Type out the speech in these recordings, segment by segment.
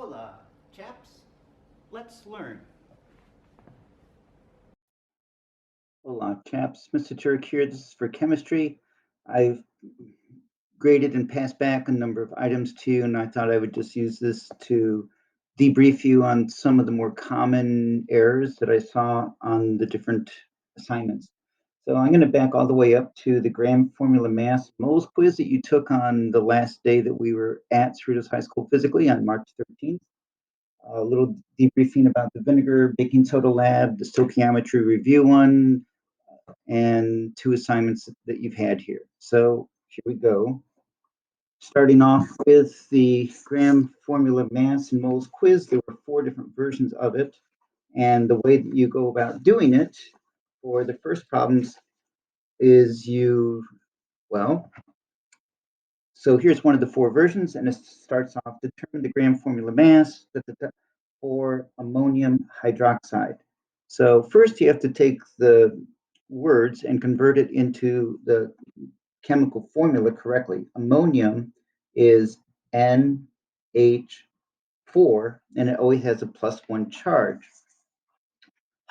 Hola, chaps. Let's learn. Hola, chaps. Mr. Turk here. This is for chemistry. I've graded and passed back a number of items to you, and I thought I would just use this to debrief you on some of the more common errors that I saw on the different assignments. So I'm going to back all the way up to the gram formula mass moles quiz that you took on the last day that we were at Cerritos High School physically on March 13th. A little debriefing about the vinegar baking soda lab, the stoichiometry review one, and 2 assignments that you've had here. So here we go. Starting off with the gram formula mass and moles quiz, there were 4 different versions of it. And the way that you go about doing it for the first problems is so here's one of the 4 versions, and it starts off, determine the gram formula mass for ammonium hydroxide. So first you have to take the words and convert it into the chemical formula correctly. Ammonium is NH4, and it always has a +1 charge.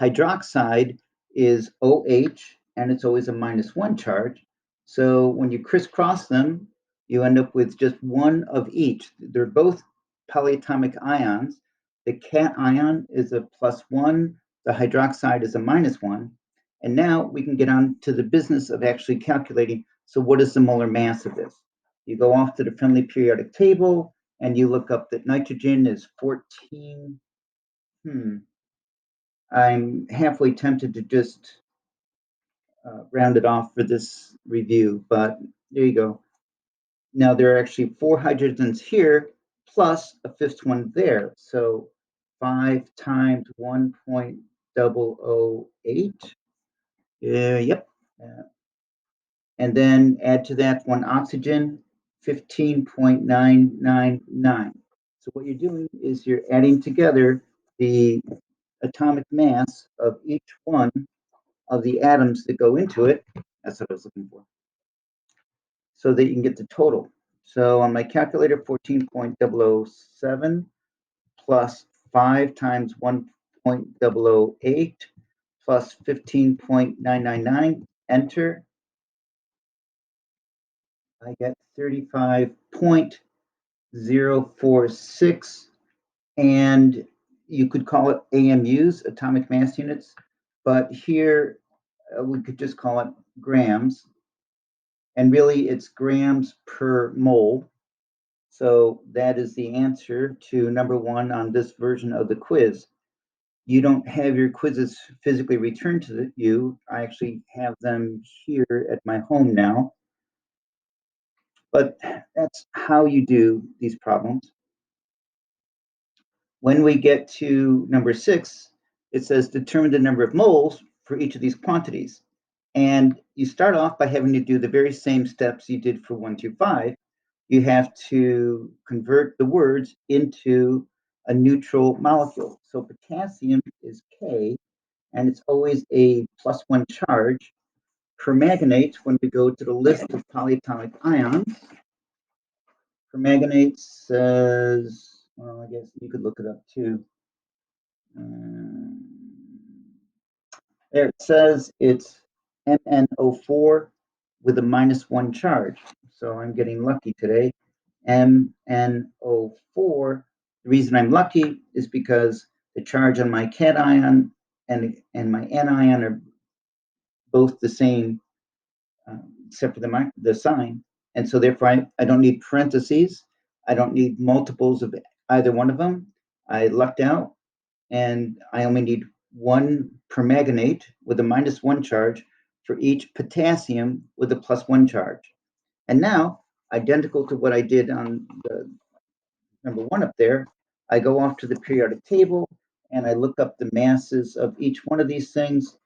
Hydroxide is OH, and it's always a -1 charge. So when you crisscross them, you end up with just one of each. They're both polyatomic ions. The cation is a +1, the hydroxide is a -1. And now we can get on to the business of actually calculating, so what is the molar mass of this? You go off to the friendly periodic table, and you look up that nitrogen is 14. I'm halfway tempted to just round it off for this review, but there you go. Now there are actually 4 hydrogens here, plus a 5th one there. So 5 times 1.008. Yep. And then add to that 1 oxygen, 15.999. So what you're doing is you're adding together the atomic mass of each one of the atoms that go into it. That's what I was looking for. So that you can get the total. So on my calculator, 14.007 plus 5 times 1.008 plus 15.999, enter. I get 35.046, and you could call it AMUs, atomic mass units, but here we could just call it grams. And really it's grams per mole. So that is the answer to number 1 on this version of the quiz. You don't have your quizzes physically returned to you. I actually have them here at my home now. But that's how you do these problems. When we get to number 6, it says determine the number of moles for each of these quantities. And you start off by having to do the very same steps you did for 1 through 5. You have to convert the words into a neutral molecule. So potassium is K, and it's always a +1 charge. Permanganate, when we go to the list of polyatomic ions, permanganate says, well, I guess you could look it up too. There it says it's MnO4 with a -1 charge. So I'm getting lucky today. MnO4. The reason I'm lucky is because the charge on my cation and my anion are both the same, except for the sign. And so therefore I don't need parentheses. I don't need multiples of either one of them. I lucked out, and I only need 1 permanganate with a -1 charge for each potassium with a +1 charge. And now, identical to what I did on the number 1 up there, I go off to the periodic table and I look up the masses of each one of these things.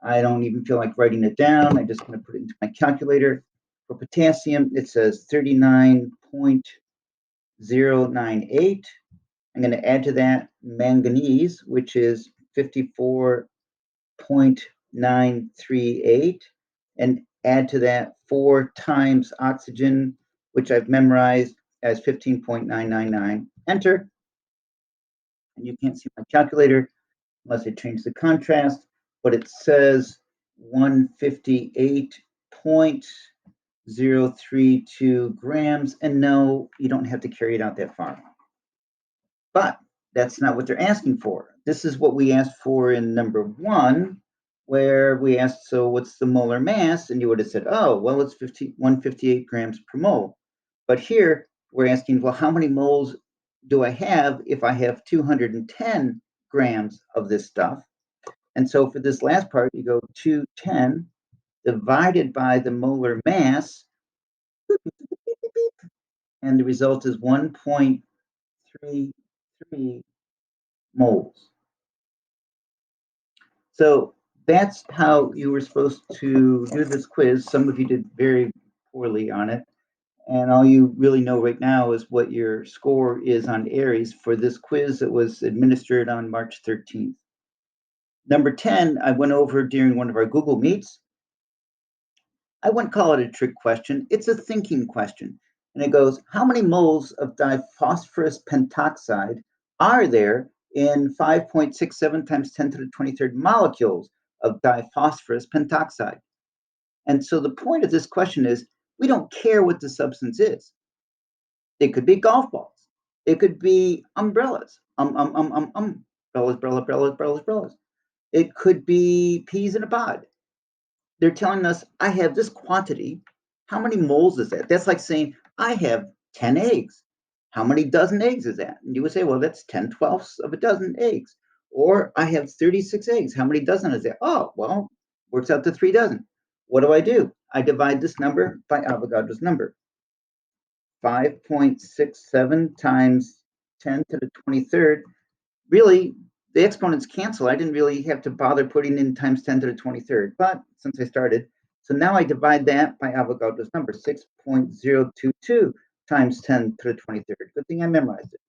I don't even feel like writing it down. I'm just going to put it into my calculator. For potassium, it says 39.098. I'm going to add to that manganese, which is 54.938, and add to that 4 times oxygen, which I've memorized as 15.999. Enter. and you can't see my calculator unless I change the contrast, but it says 158.032 grams, and no, you don't have to carry it out that far. But that's not what they're asking for. This is what we asked for in number 1, where we asked, so what's the molar mass? And you would have said, oh, well, it's 158 grams per mole. But here we're asking, well, how many moles do I have if I have 210 grams of this stuff? And so for this last part, you go 210 divided by the molar mass, and the result is 1.33 moles. So that's how you were supposed to do this quiz. Some of you did very poorly on it. And all you really know right now is what your score is on Aries for this quiz that was administered on March 13th. Number 10, I went over during one of our Google Meets. I wouldn't call it a trick question. It's a thinking question. And it goes, how many moles of diphosphorus pentoxide are there in 5.67 times 10 to the 23rd molecules of diphosphorus pentoxide? And so the point of this question is, we don't care what the substance is. It could be golf balls. It could be umbrellas. Umbrellas. It could be peas in a pod. They're telling us, I have this quantity. How many moles is that? That's like saying, I have 10 eggs. How many dozen eggs is that? And you would say, well, that's 10/12 of a dozen eggs. Or I have 36 eggs. How many dozen is that? Oh, well, works out to 3 dozen. What do? I divide this number by Avogadro's number. 5.67 times 10 to the 23rd. Really, the exponents cancel. I didn't really have to bother putting in times 10 to the 23rd, but since I started, so now I divide that by Avogadro's number, 6.022 times 10 to the 23rd. Good thing I memorized it.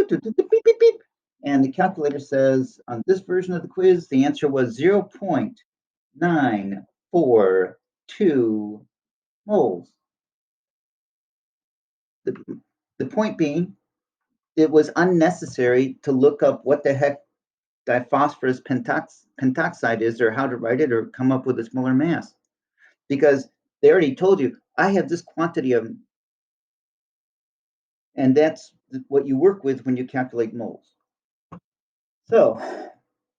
Beep, beep, beep. And the calculator says on this version of the quiz, the answer was 0.942 moles. The point being, it was unnecessary to look up what the heck diphosphorus pentoxide is, or how to write it, or come up with its molar mass, because they already told you, I have this quantity of them, and that's what you work with when you calculate moles. So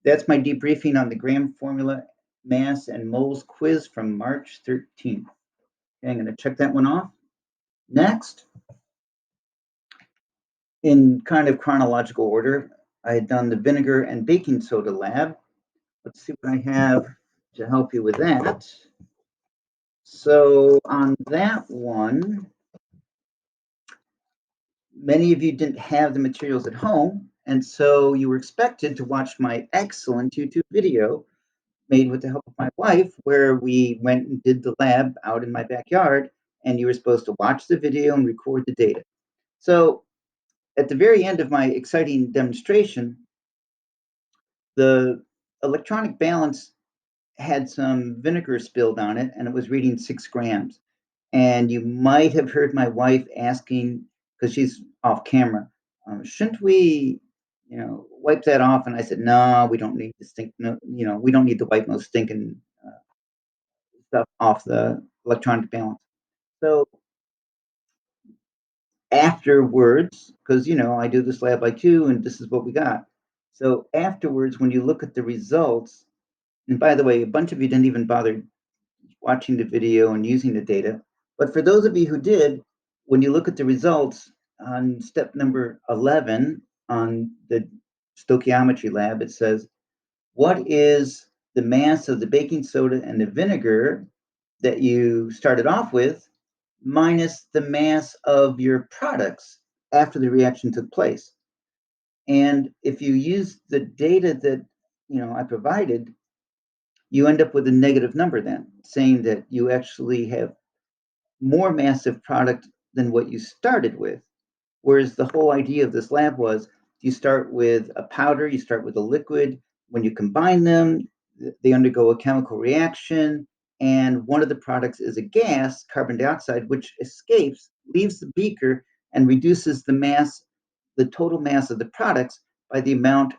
that's my debriefing on the gram formula, mass, and moles quiz from March 13th. Okay, I'm going to check that one off. Next, in kind of chronological order, I had done the vinegar and baking soda lab. Let's see what I have to help you with that. So on that one, many of you didn't have the materials at home, and so you were expected to watch my excellent YouTube video made with the help of my wife, where we went and did the lab out in my backyard, and you were supposed to watch the video and record the data. So at the very end of my exciting demonstration, the electronic balance had some vinegar spilled on it, and it was reading 6 grams. And you might have heard my wife asking, because she's off camera, shouldn't we, wipe that off? And I said, no, we don't need to stink. No, we don't need to wipe no stinking stuff off the electronic balance. So afterwards, because I do this lab like you, and this is what we got. So afterwards, when you look at the results, and by the way, a bunch of you didn't even bother watching the video and using the data. But for those of you who did, when you look at the results on step number 11 on the stoichiometry lab, it says, what is the mass of the baking soda and the vinegar that you started off with minus the mass of your products after the reaction took place? And if you use the data that I provided, you end up with a negative number then, saying that you actually have more massive product than what you started with. Whereas the whole idea of this lab was you start with a powder, you start with a liquid. When you combine them, they undergo a chemical reaction, and one of the products is a gas, carbon dioxide, which escapes, leaves the beaker, and reduces the mass, the total mass of the products by the amount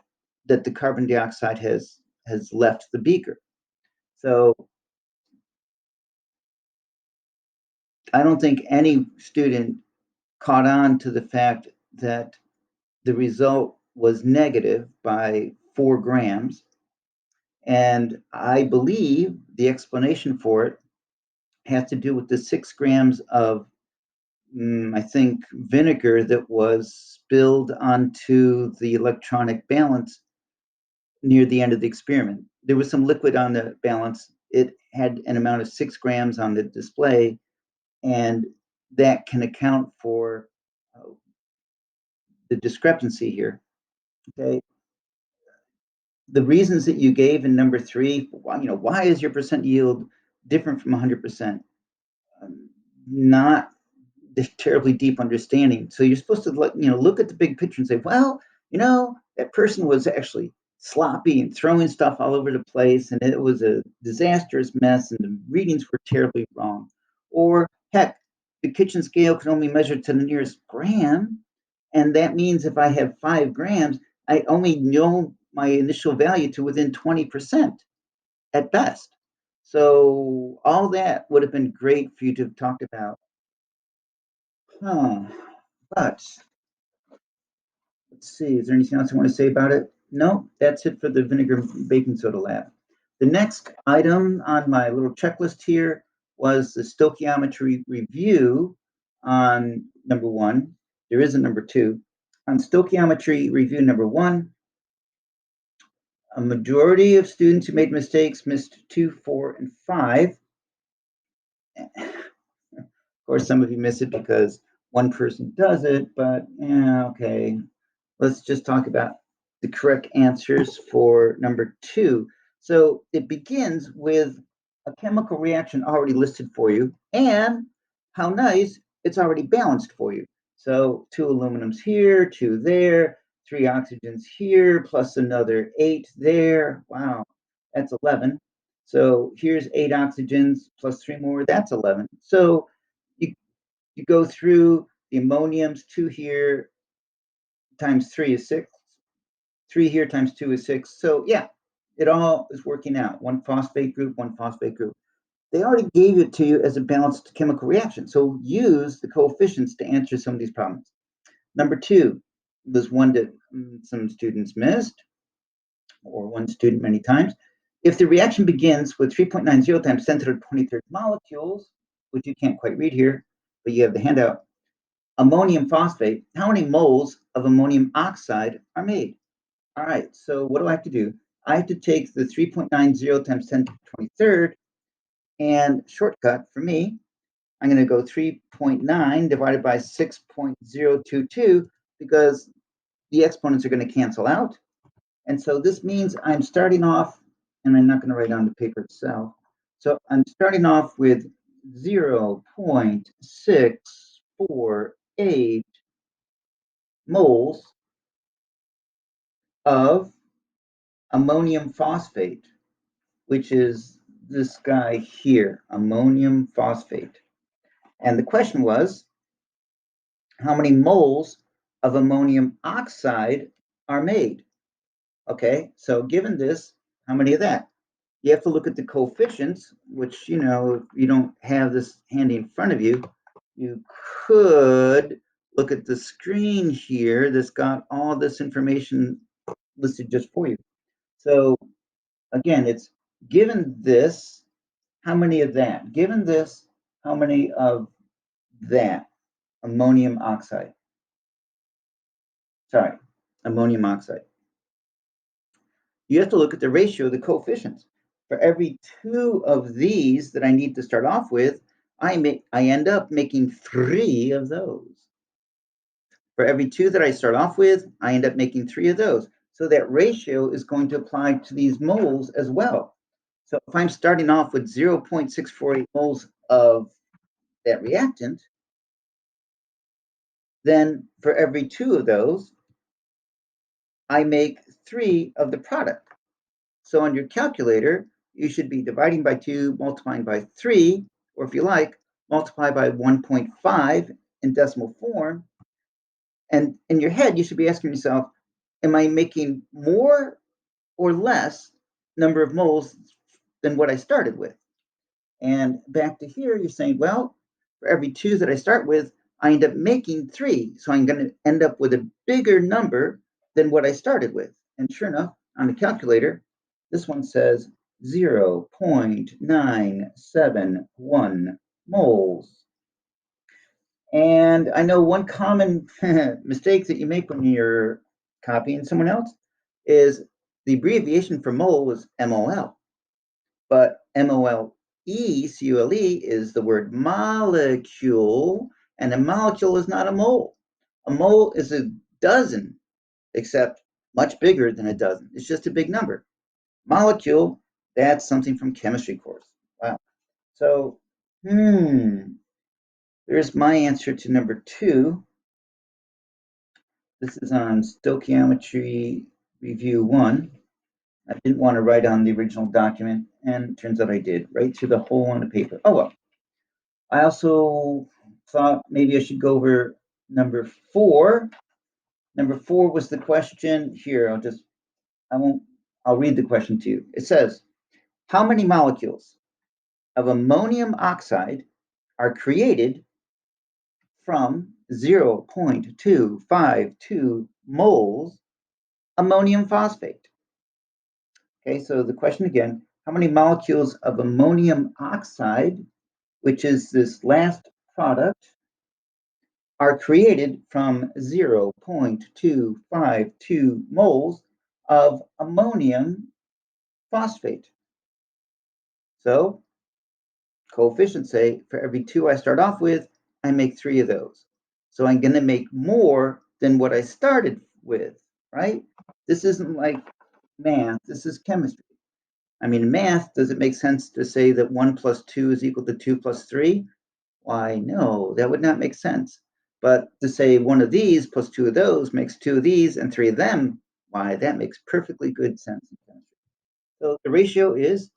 that the carbon dioxide has left the beaker. So I don't think any student caught on to the fact that the result was negative by 4 grams. And I believe the explanation for it has to do with the 6 grams of, I think, vinegar that was spilled onto the electronic balance near the end of the experiment. There was some liquid on the balance. It had an amount of 6 grams on the display, and that can account for the discrepancy here. Okay. The reasons that you gave in number 3, why is your percent yield different from 100%? Not terribly deep understanding. So you're supposed to look at the big picture and say, well, that person was actually sloppy and throwing stuff all over the place, and it was a disastrous mess, and the readings were terribly wrong. Or heck, the kitchen scale can only measure to the nearest gram, and that means if I have 5 grams, I only know my initial value to within 20% at best. So all that would have been great for you to have talked about. But let's see, is there anything else I want to say about it? No, that's it for the vinegar baking soda lab. The next item on my little checklist here was the stoichiometry review on number 1. There is a number 2. On stoichiometry review number 1, a majority of students who made mistakes missed 2, 4, and 5. Of course, some of you miss it because one person does it, but yeah, okay. Let's just talk about the correct answers for number 2. So it begins with a chemical reaction already listed for you, and how nice, it's already balanced for you. So 2 aluminums here, 2 there, 3 oxygens here, plus another 8 there. Wow, that's 11. So here's 8 oxygens plus 3 more, that's 11. So you go through the ammoniums, 2 here times 3 is 6. 3 here times 2 is 6. So yeah, it all is working out. 1 phosphate group, 1 phosphate group. They already gave it to you as a balanced chemical reaction. So use the coefficients to answer some of these problems. Number 2 was one that some students missed, or one student many times. If the reaction begins with 3.90 times 10 to the 23rd molecules, which you can't quite read here, but you have the handout, ammonium phosphate, how many moles of ammonium oxide are made? All right, so what do I have to do? I have to take the 3.90 times 10 to the 23rd, and shortcut for me, I'm going to go 3.9 divided by 6.022 because the exponents are going to cancel out. And so this means I'm starting off, and I'm not going to write on the paper itself. So I'm starting off with 0.648 moles of ammonium phosphate, which is this guy here, ammonium phosphate. And the question was, how many moles of ammonium oxide are made? Okay, so given this, how many of that? You have to look at the coefficients, which, if you don't have this handy in front of you, you could look at the screen here that's got all this information listed just for you. So again, it's given this, how many of that? Given this, how many of that? Ammonium oxide. Sorry, ammonium oxide. You have to look at the ratio of the coefficients. For every 2 of these that I need to start off with, I end up making 3 of those. For every 2 that I start off with, I end up making 3 of those. So that ratio is going to apply to these moles as well. So if I'm starting off with 0.648 moles of that reactant, then for every 2 of those, I make 3 of the product. So on your calculator, you should be dividing by 2, multiplying by 3, or if you like, multiply by 1.5 in decimal form. And in your head, you should be asking yourself, am I making more or less number of moles than what I started with? And back to here, you're saying, well, for every 2 that I start with, I end up making 3. So I'm going to end up with a bigger number than what I started with. And sure enough, on the calculator, this one says 0.971 moles. And I know one common mistake that you make when you're copying someone else is the abbreviation for mole is MOL. But MOLE, CULE is the word molecule, and a molecule is not a mole. A mole is a dozen, except much bigger than a dozen. It's just a big number. Molecule, that's something from chemistry course. Wow. So, there's my answer to number 2. This is on Stoichiometry Review 1. I didn't want to write on the original document, and it turns out I did, right through the hole on the paper. Oh well. I also thought maybe I should go over number 4. Number 4 was the question here. I'll read the question to you. It says, how many molecules of ammonium oxide are created from 0.252 moles ammonium phosphate? Okay, so the question again, how many molecules of ammonium oxide, which is this last product, are created from 0.252 moles of ammonium phosphate? So coefficients say for every 2 I start off with, I make 3 of those. So I'm going to make more than what I started with, right? This isn't like math, this is chemistry. I mean, in math, does it make sense to say that 1 plus 2 is equal to 2 plus 3? Why, no, that would not make sense. But to say one of these plus 2 of those makes 2 of these and 3 of them, why, that makes perfectly good sense in chemistry. So the ratio is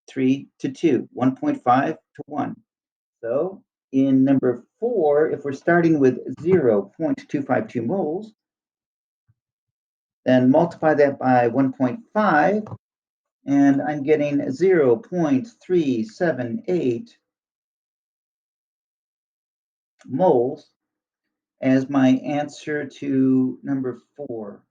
3 to 2, 1.5 to 1. So in number 4, if we're starting with 0.252 moles, then multiply that by 1.5, and I'm getting 0.378 moles as my answer to number 4.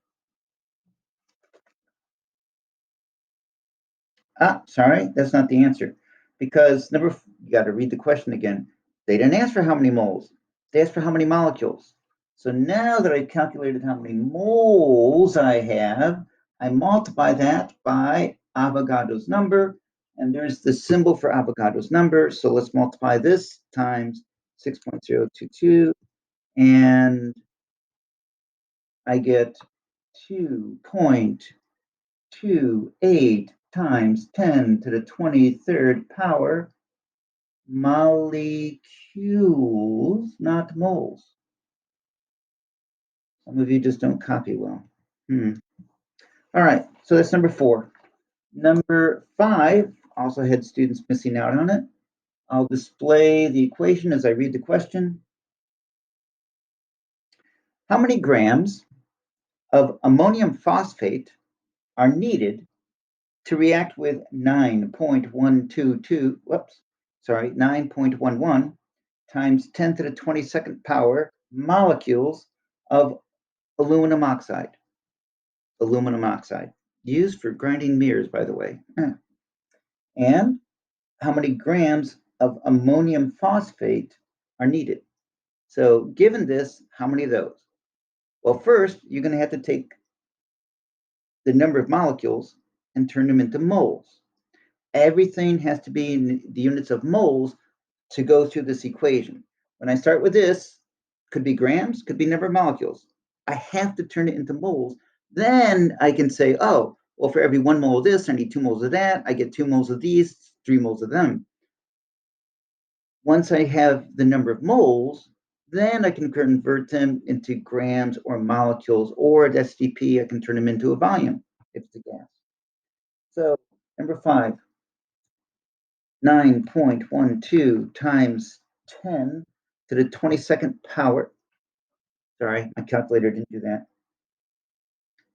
Sorry, that's not the answer. Because you got to read the question again. They didn't ask for how many moles. They asked for how many molecules. So now that I've calculated how many moles I have, I multiply that by Avogadro's number, and there's the symbol for Avogadro's number. So let's multiply this times 6.022, and I get 2.28 times 10 to the 23rd power molecules, not moles. Some of you just don't copy well. All right, so that's number 4. Number 5 also had students missing out on it. I'll display the equation as I read the question. How many grams of ammonium phosphate are needed to react with 9.11 times 10 to the 22nd power molecules of aluminum oxide. Aluminum oxide, used for grinding mirrors, by the way. And how many grams of ammonium phosphate are needed? So given this, how many of those? Well, first, you're going to have to take the number of molecules and turn them into moles. Everything has to be in the units of moles to go through this equation. When I start with this, could be grams, could be number of molecules. I have to turn it into moles. Then I can say, oh, well, for every 1 mole of this, I need 2 moles of that. I get 2 moles of these, 3 moles of them. Once I have the number of moles, then I can convert them into grams or molecules, or at STP, I can turn them into a volume if it's a gas. So number 5, 9.12 times 10 to the 22nd power. Sorry, my calculator didn't do that.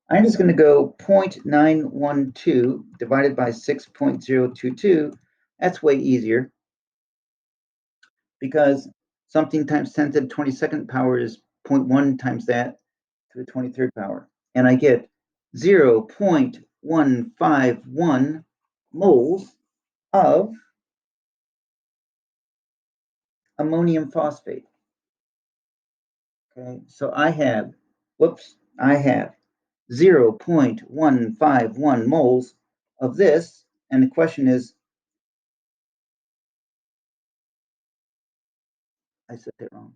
I'm just going to go 0.912 divided by 6.022. That's way easier because something times 10 to the 22nd power is 0.1 times that to the 23rd power. And I get 0.151 moles of ammonium phosphate. Okay, so I have 0.151 moles of this, and the question is, I said that wrong.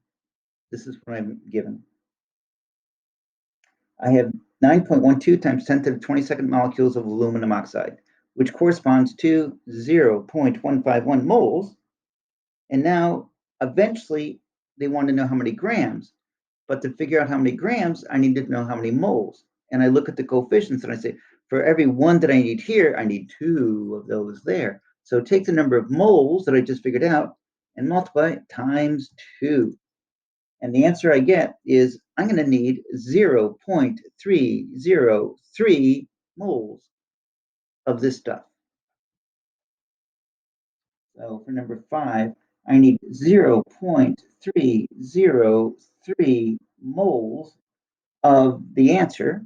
This is what I'm given. I have 9.12 times 10 to the 22nd molecules of aluminum oxide, which corresponds to 0.151 moles. And now, eventually, they want to know how many grams. But to figure out how many grams, I need to know how many moles. And I look at the coefficients and I say, for every one that I need here, I need 2 of those there. So take the number of moles that I just figured out and multiply it times 2. And the answer I get is I'm going to need 0.303 moles of this stuff. So for number 5, I need 0.303 moles of the answer,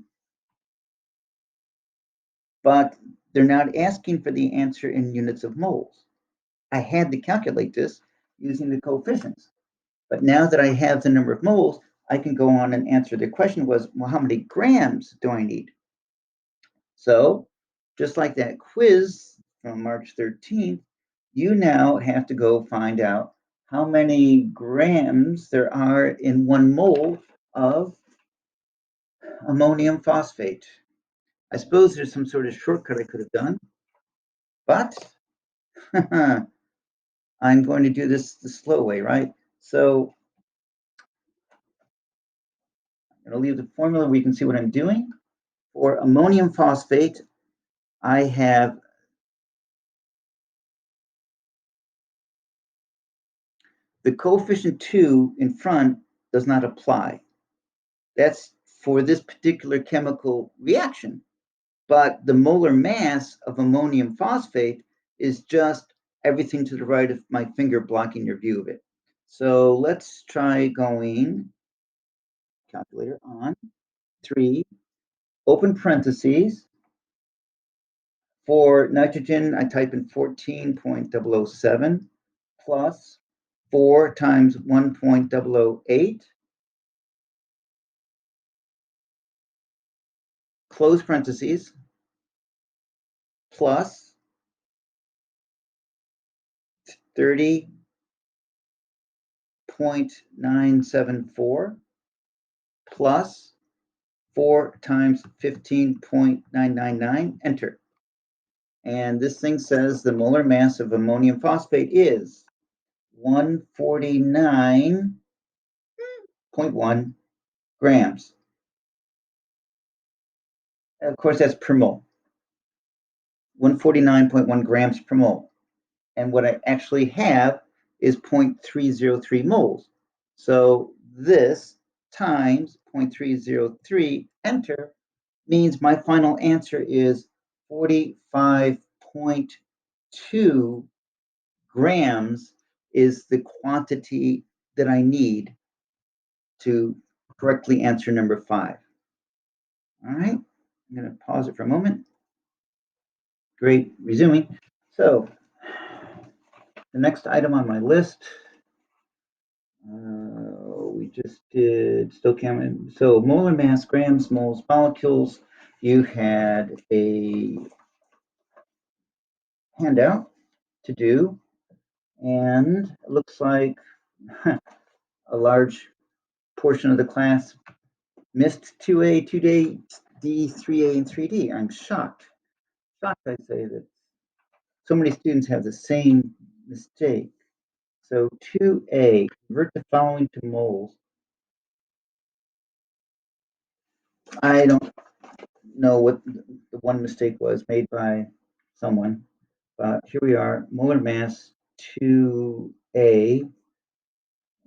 but they're not asking for the answer in units of moles. I had to calculate this using the coefficients. But now that I have the number of moles, I can go on and answer. The question was, well, how many grams do I need? So just like that quiz from March 13th, you now have to go find out how many grams there are in 1 mole of ammonium phosphate. I suppose there's some sort of shortcut I could have done, but I'm going to do this the slow way, right? So I'm going to leave the formula where you can see what I'm doing. For ammonium phosphate, I have the coefficient 2 in front does not apply. That's for this particular chemical reaction. But the molar mass of ammonium phosphate is just everything to the right of my finger blocking your view of it. So let's try going, calculator on, 3, open parentheses. For nitrogen, I type in 14.007 plus 4 times 1.008, close parentheses, plus 30.974 plus 4 times 15.999, enter. And this thing says the molar mass of ammonium phosphate is 149.1 grams. Of course, that's per mole. 149.1 grams per mole. And what I actually have is 0.303 moles. So this times 0.303, enter, means my final answer is 45.2 grams is the quantity that I need to correctly answer number 5. All right, I'm going to pause it for a moment. Great, resuming. So the next item on my list, we just did stoichiometry. So molar mass, grams, moles, molecules. You had a handout to do, and it looks like a large portion of the class missed 2A, 2D, 3A, and 3D. I'm shocked. Shocked, I say, that so many students have the same mistake. So 2A, convert the following to moles. I don't know what the one mistake was made by someone, but here we are, molar mass 2A,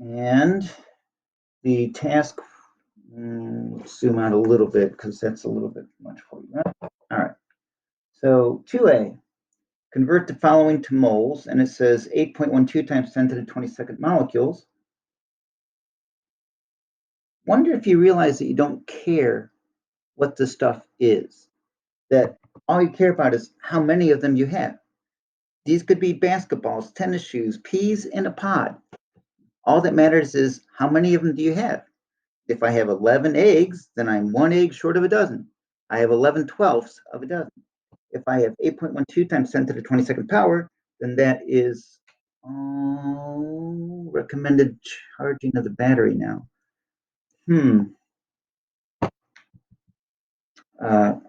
and the task Zoom out a little bit because that's a little bit much for you. Right? All right. So 2A, convert the following to moles, and it says 8.12 times 10 to the 22nd molecules. Wonder if you realize that you don't care what the stuff is, that all you care about is how many of them you have. These could be basketballs, tennis shoes, peas in a pod. All that matters is how many of them do you have? If I have 11 eggs, then I'm 1 egg short of a dozen. I have 11/12 of a dozen. If I have 8.12 times 10 to the 22nd power, then that is recommended charging of the battery now. I'm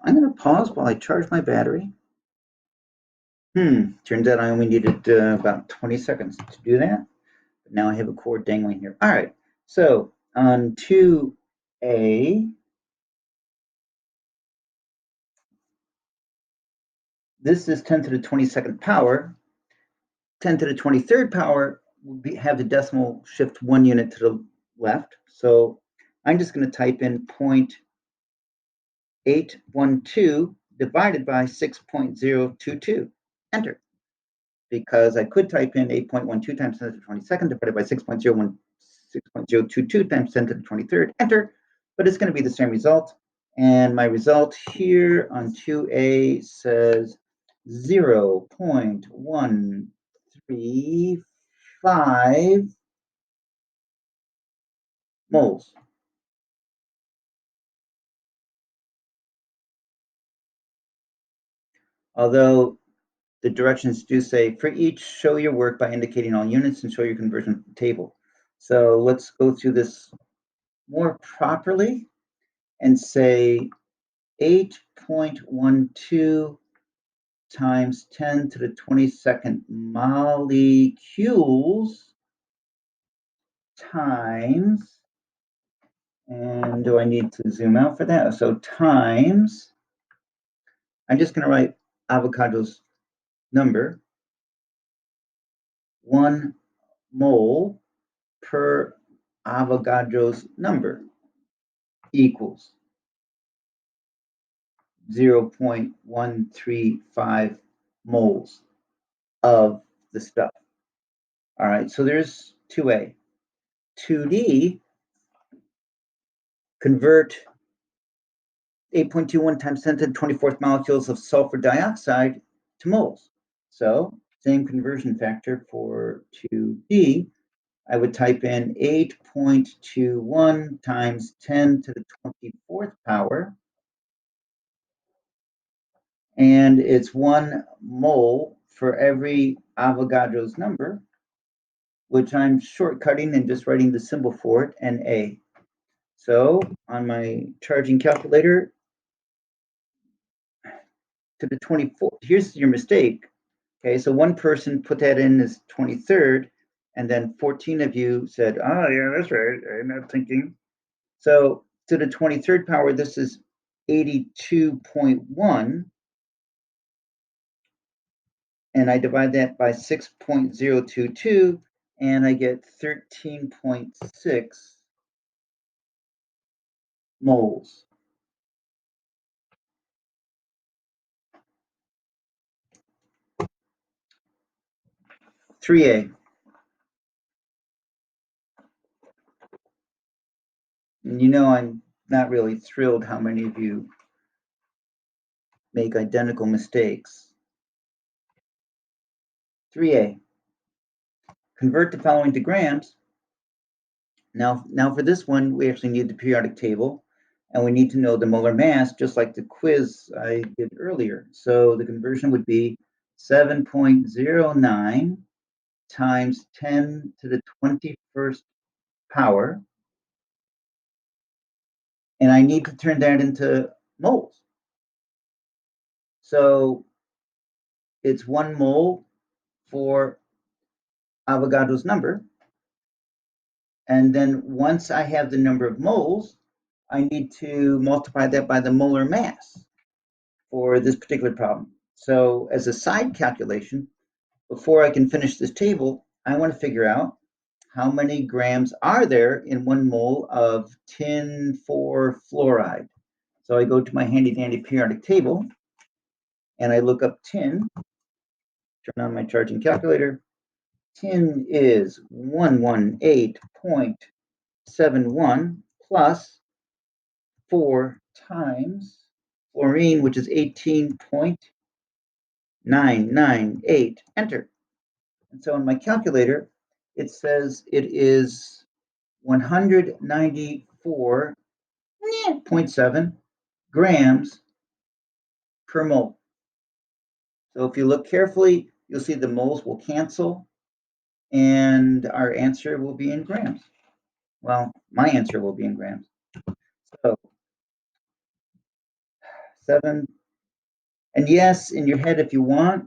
going to pause while I charge my battery. Turns out I only needed about 20 seconds to do that. But now I have a cord dangling here. All right, so on 2A, this is 10 to the 22nd power. 10 to the 23rd power will have the decimal shift 1 unit to the left. So I'm just going to type in 0.812 divided by 6.022. Enter. Because I could type in 8.12 times 10 to the 22nd divided by 6.022 times 10 to the 23rd. Enter. But it's going to be the same result. And my result here on 2A says 0.135 moles. Although the directions do say, for each, show your work by indicating all units and show your conversion table. So let's go through this more properly and say 8.12 times 10 to the 22nd molecules times, and do I need to zoom out for that? So times, I'm just going to write Avogadro's number, 1 mole per Avogadro's number equals 0.135 moles of the stuff. All right, so there's 2A. 2D, convert 8.21 times 10 to the 24th molecules of sulfur dioxide to moles. So same conversion factor for 2D. I would type in 8.21 times 10 to the 24th power, and it's 1 mole for every Avogadro's number, which I'm shortcutting and just writing the symbol for it, Na. So on my charging calculator, to the 24th, here's your mistake. Okay, so one person put that in as 23rd, and then 14 of you said, oh, yeah, that's right, I'm not thinking. So to the 23rd power, this is 82.1, and I divide that by 6.022, and I get 13.6 moles. (3A). And you know I'm not really thrilled how many of you make identical mistakes. 3A, convert the following to grams. Now for this one, we actually need the periodic table, and we need to know the molar mass, just like the quiz I did earlier. So the conversion would be 7.09 times 10 to the 21st power, and I need to turn that into moles. So it's 1 mole for Avogadro's number, and then once I have the number of moles, I need to multiply that by the molar mass for this particular problem. So as a side calculation, before I can finish this table, I want to figure out how many grams are there in 1 mole of tin 4 fluoride? So I go to my handy dandy periodic table and I look up tin, turn on my charging calculator. Tin is 118.71 plus 4 times fluorine, which is 18.998. Enter. And so in my calculator, it says it is 194.7 grams per mole. So if you look carefully, you'll see the moles will cancel and our answer will be in grams. Well, my answer will be in grams. So 7. And yes, in your head, if you want,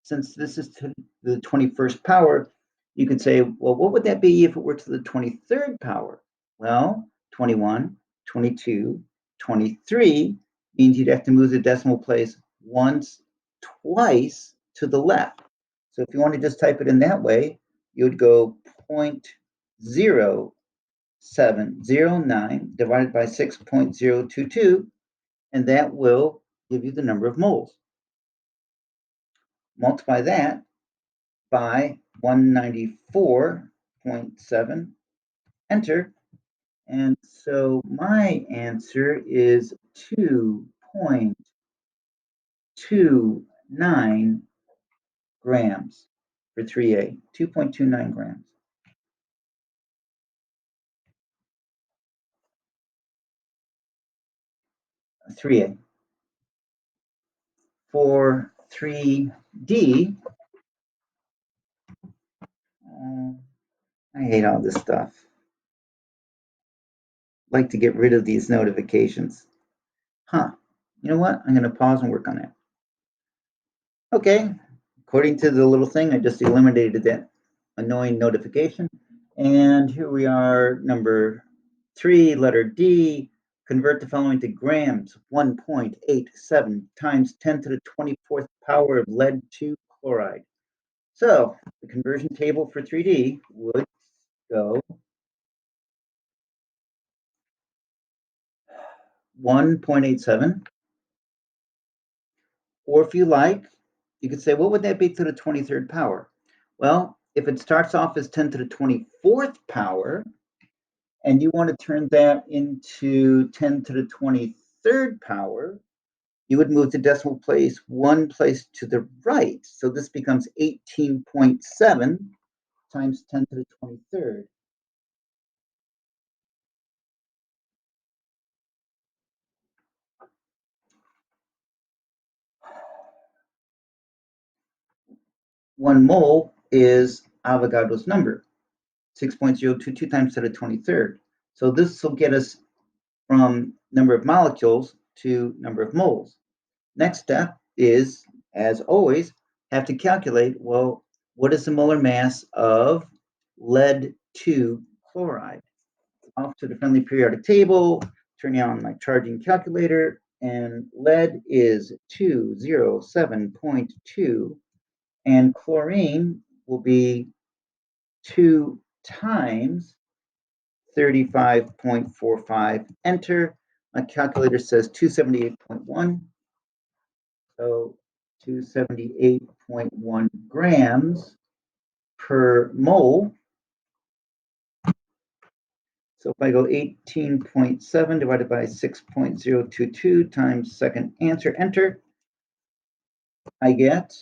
since this is to the 21st power, you could say, well, what would that be if it were to the 23rd power? Well, 21, 22, 23 means you'd have to move the decimal place once, twice to the left. So if you want to just type it in that way, you would go 0.0709 divided by 6.022, and that will give you the number of moles. Multiply that by 194.7, enter. And so my answer is 2.29 grams for 3A, 2.29 grams. Three A. For 3D, I hate all this stuff. Like to get rid of these notifications. You know what? I'm going to pause and work on that. Okay, according to the little thing, I just eliminated that annoying notification. And here we are, number 3, letter D. Convert the following to grams, 1.87 times 10 to the 24th power of lead 2 chloride. So the conversion table for 3D would go 1.87. Or if you like, you could say, what would that be to the 23rd power? Well, if it starts off as 10 to the 24th power, and you want to turn that into 10 to the 23rd power, you would move the decimal place one place to the right. So this becomes 18.7 times 10 to the 23rd. One mole is Avogadro's number, 6.022 times 10 to the 23rd. So this will get us from number of molecules to number of moles. Next step is, as always, have to calculate, well, what is the molar mass of lead 2 chloride? Off to the friendly periodic table, turning on my charging calculator, and lead is 207.2, and chlorine will be 2 times 35.45. Enter. My calculator says 278.1. So 278.1 grams per mole. So if I go 18.7 divided by 6.022 times second answer, enter, I get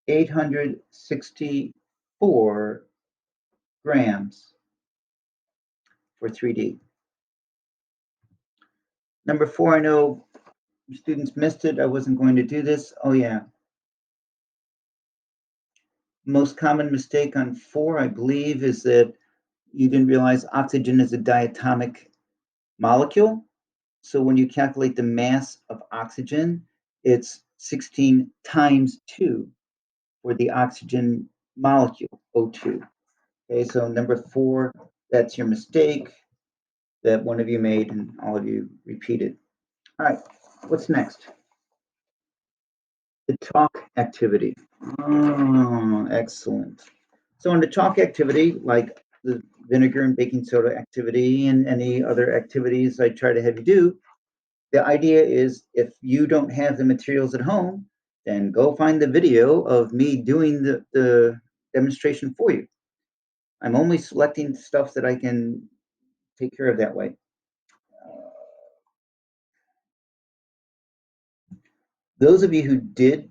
864 grams for 3D. Number 4, I know students missed it. I wasn't going to do this. Oh, yeah. Most common mistake on 4, I believe, is that you didn't realize oxygen is a diatomic molecule. So when you calculate the mass of oxygen, it's 16 times 2 for the oxygen molecule, O2. Okay, so number 4, that's your mistake that one of you made and all of you repeated. All right, what's next? The talk activity. Oh, excellent. So on the chalk activity, like the vinegar and baking soda activity and any other activities I try to have you do, the idea is if you don't have the materials at home, then go find the video of me doing the demonstration for you. I'm only selecting stuff that I can take care of that way. Those of you who did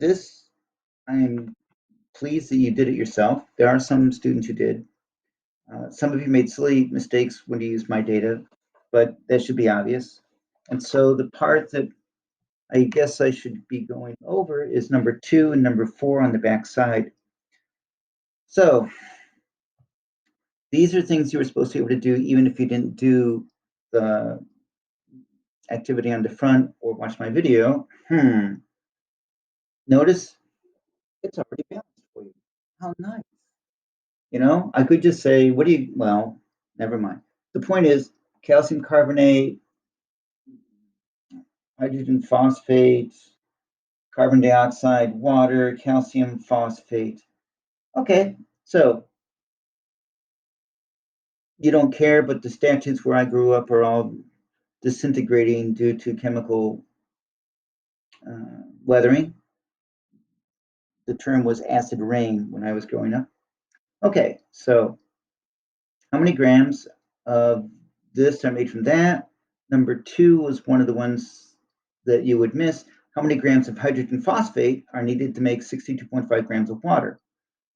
this, I'm pleased that you did it yourself. There are some students who did. Some of you made silly mistakes when you used my data, but that should be obvious. And so the part that I guess I should be going over is number 2 and number 4 on the back side. So these are things you were supposed to be able to do even if you didn't do the activity on the front or watch my video. Notice it's already balanced for you. How nice. You know, I could just say, what do you, well, never mind. The point is calcium carbonate, hydrogen phosphate, carbon dioxide, water, calcium phosphate. Okay, so you don't care, but the statutes where I grew up are all disintegrating due to chemical weathering. The term was acid rain when I was growing up. Okay, so how many grams of this are made from that? Number 2 was one of the ones that you would miss. How many grams of hydrogen phosphate are needed to make 62.5 grams of water?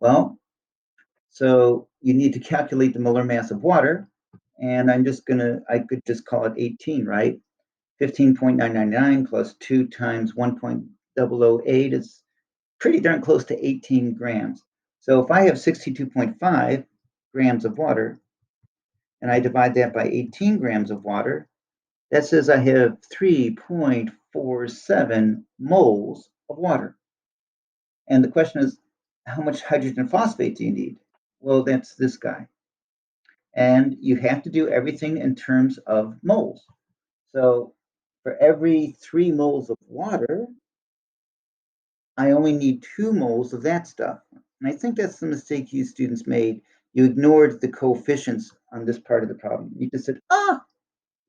Well, so you need to calculate the molar mass of water, and I could just call it 18, right? 15.999 plus 2 times 1.008 is pretty darn close to 18 grams. So if I have 62.5 grams of water, and I divide that by 18 grams of water, that says I have 3.47 moles of water. And the question is, how much hydrogen phosphate do you need? Well, that's this guy. And you have to do everything in terms of moles. So for every 3 moles of water, I only need 2 moles of that stuff. And I think that's the mistake you students made. You ignored the coefficients on this part of the problem. You just said,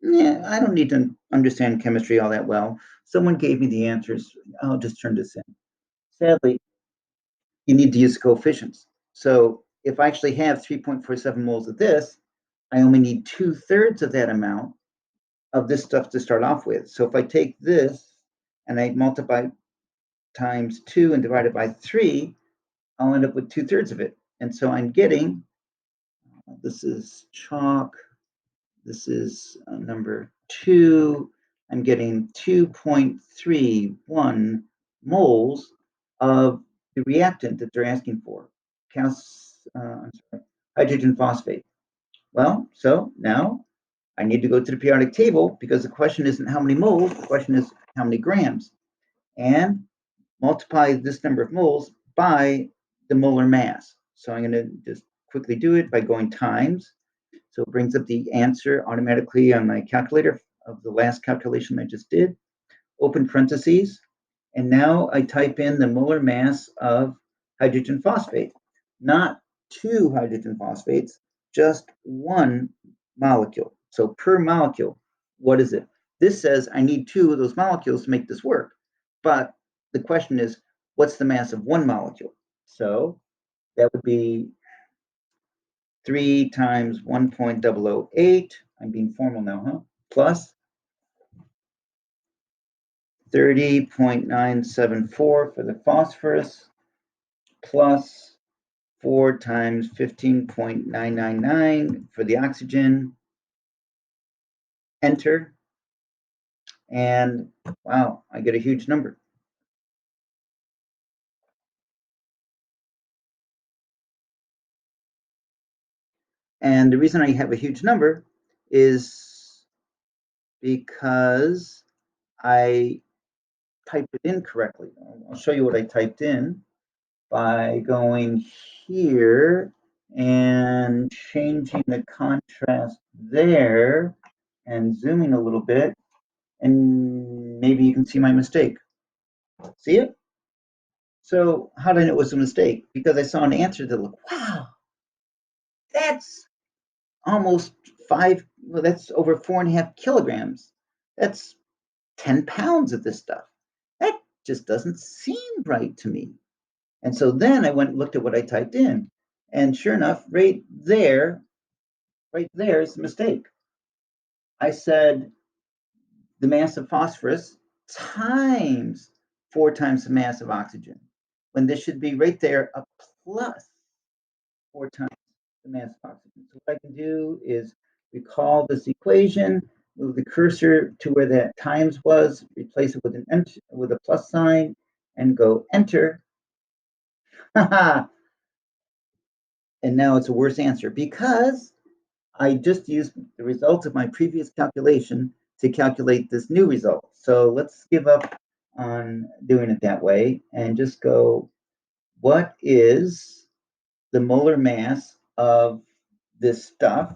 yeah, I don't need to understand chemistry all that well. Someone gave me the answers. I'll just turn this in. Sadly, you need to use coefficients. So if I actually have 3.47 moles of this, I only need 2/3 of that amount of this stuff to start off with. So if I take this and I multiply times 2 and divide it by 3, I'll end up with 2/3 of it. And so I'm getting, this is chalk, this is number 2, I'm getting 2.31 moles of the reactant that they're asking for, hydrogen phosphate. Well, so now I need to go to the periodic table because the question isn't how many moles, the question is how many grams. And multiply this number of moles by the molar mass. So I'm going to just quickly do it by going times. So it brings up the answer automatically on my calculator of the last calculation I just did. Open parentheses. And now I type in the molar mass of hydrogen phosphate. Not 2 hydrogen phosphates, just 1 molecule. So per molecule, what is it? This says I need 2 of those molecules to make this work. But the question is, what's the mass of 1 molecule? So that would be 3 times 1.008, I'm being formal now, huh? Plus 30.974 for the phosphorus, plus 4 times 15.999 for the oxygen. Enter. And wow, I get a huge number. And the reason I have a huge number is because I typed it in correctly. I'll show you what I typed in by going here and changing the contrast there and zooming a little bit, and maybe you can see my mistake. See it? So how did I know it was a mistake? Because I saw an answer that looked, wow, that's almost well, that's over 4.5 kilograms. That's 10 pounds of this stuff. That just doesn't seem right to me. And so then I went and looked at what I typed in. And sure enough, right there is the mistake. I said the mass of phosphorus times 4 times the mass of oxygen, when this should be right there a plus 4 times the mass of oxygen. So what I can do is recall this equation, move the cursor to where that times was, replace it with with a plus sign, and go enter. And now it's a worse answer because I just used the results of my previous calculation to calculate this new result. So let's give up on doing it that way and just go, what is the molar mass of this stuff?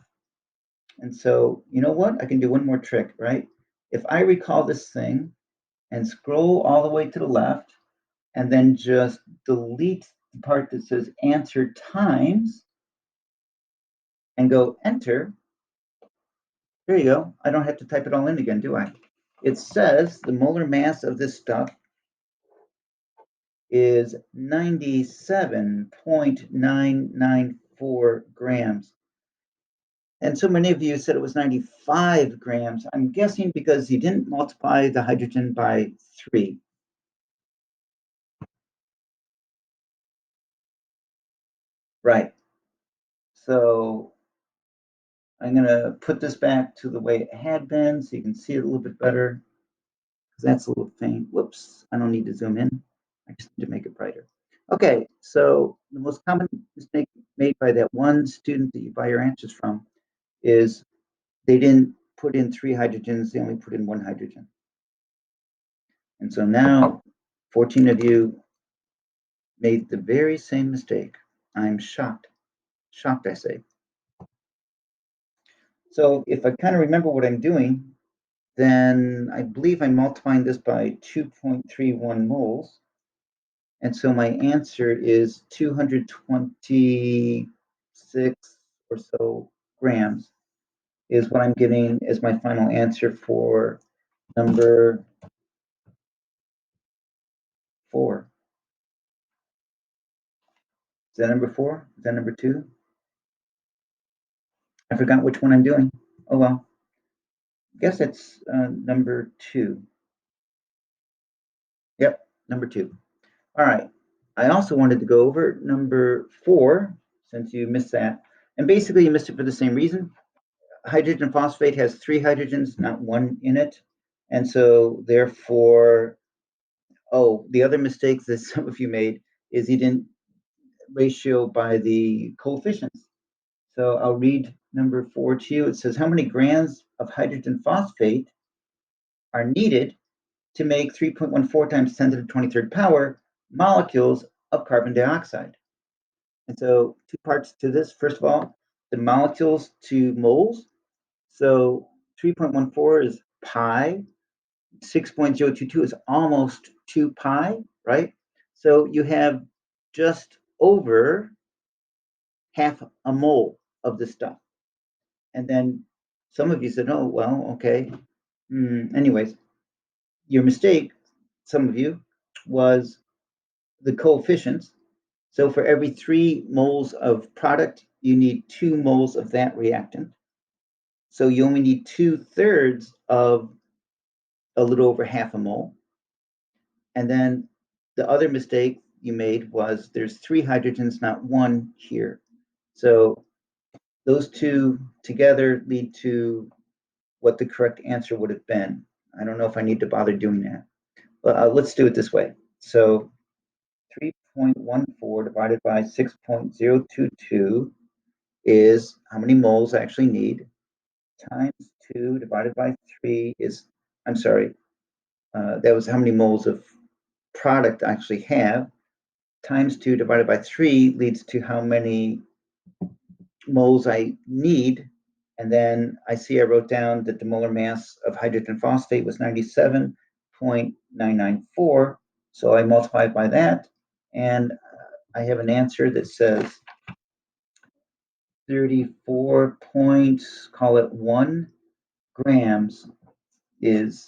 And so, you know what? I can do one more trick, right? If I recall this thing and scroll all the way to the left and then just delete the part that says answer times and go enter, there you go. I don't have to type it all in again, do I? It says the molar mass of this stuff is 97.994 grams. And so many of you said it was 95 grams. I'm guessing because you didn't multiply the hydrogen by 3. Right. So I'm going to put this back to the way it had been so you can see it a little bit better. Because that's a little faint. Whoops, I don't need to zoom in. I just need to make it brighter. Okay, so the most common mistake made by that one student that you buy your answers from is they didn't put in 3 hydrogens, they only put in 1 hydrogen. And so now 14 of you made the very same mistake. I'm shocked. Shocked, I say. So if I kind of remember what I'm doing, then I believe I'm multiplying this by 2.31 moles. And so my answer is 226 or so grams is what I'm getting as my final answer for number 4. Is that number 4? Is that number 2? I forgot which one I'm doing. Oh well. I guess it's number 2. Yep, number 2. All right. I also wanted to go over number 4, since you missed that. And basically, you missed it for the same reason. Hydrogen phosphate has 3 hydrogens, not 1 in it. And so, therefore, the other mistake that some of you made is you didn't ratio by the coefficients. So I'll read number 4 to you. It says, how many grams of hydrogen phosphate are needed to make 3.14 times 10 to the 23rd power molecules of carbon dioxide? And so 2 parts to this. First of all, the molecules to moles. So 3.14 is pi. 6.022 is almost 2 pi, right? So you have just over half a mole of this stuff. And then some of you said, oh, well, okay. Anyways, your mistake, some of you, was the coefficients. So for every 3 moles of product, you need 2 moles of that reactant. So you only need 2/3 of a little over half a mole. And then the other mistake you made was there's 3 hydrogens, not 1 here. So those 2 together lead to what the correct answer would have been. I don't know if I need to bother doing that. But let's do it this way. So 3.14 divided by 6.022 is how many moles I actually need, times 2 divided by 3 is, I'm sorry, that was how many moles of product I actually have, times 2 divided by 3 leads to how many moles I need. And then I see I wrote down that the molar mass of hydrogen phosphate was 97.994. So I multiply by that, And I have an answer that says 34 points, call it 1 grams is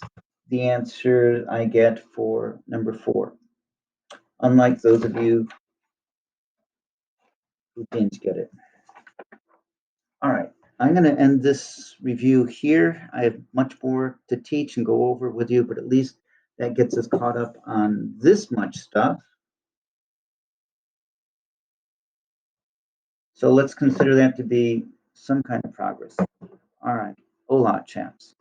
the answer I get for number 4. Unlike those of you who didn't get it. All right, I'm going to end this review here. I have much more to teach and go over with you, but at least that gets us caught up on this much stuff. So let's consider that to be some kind of progress. All right, hola, chaps.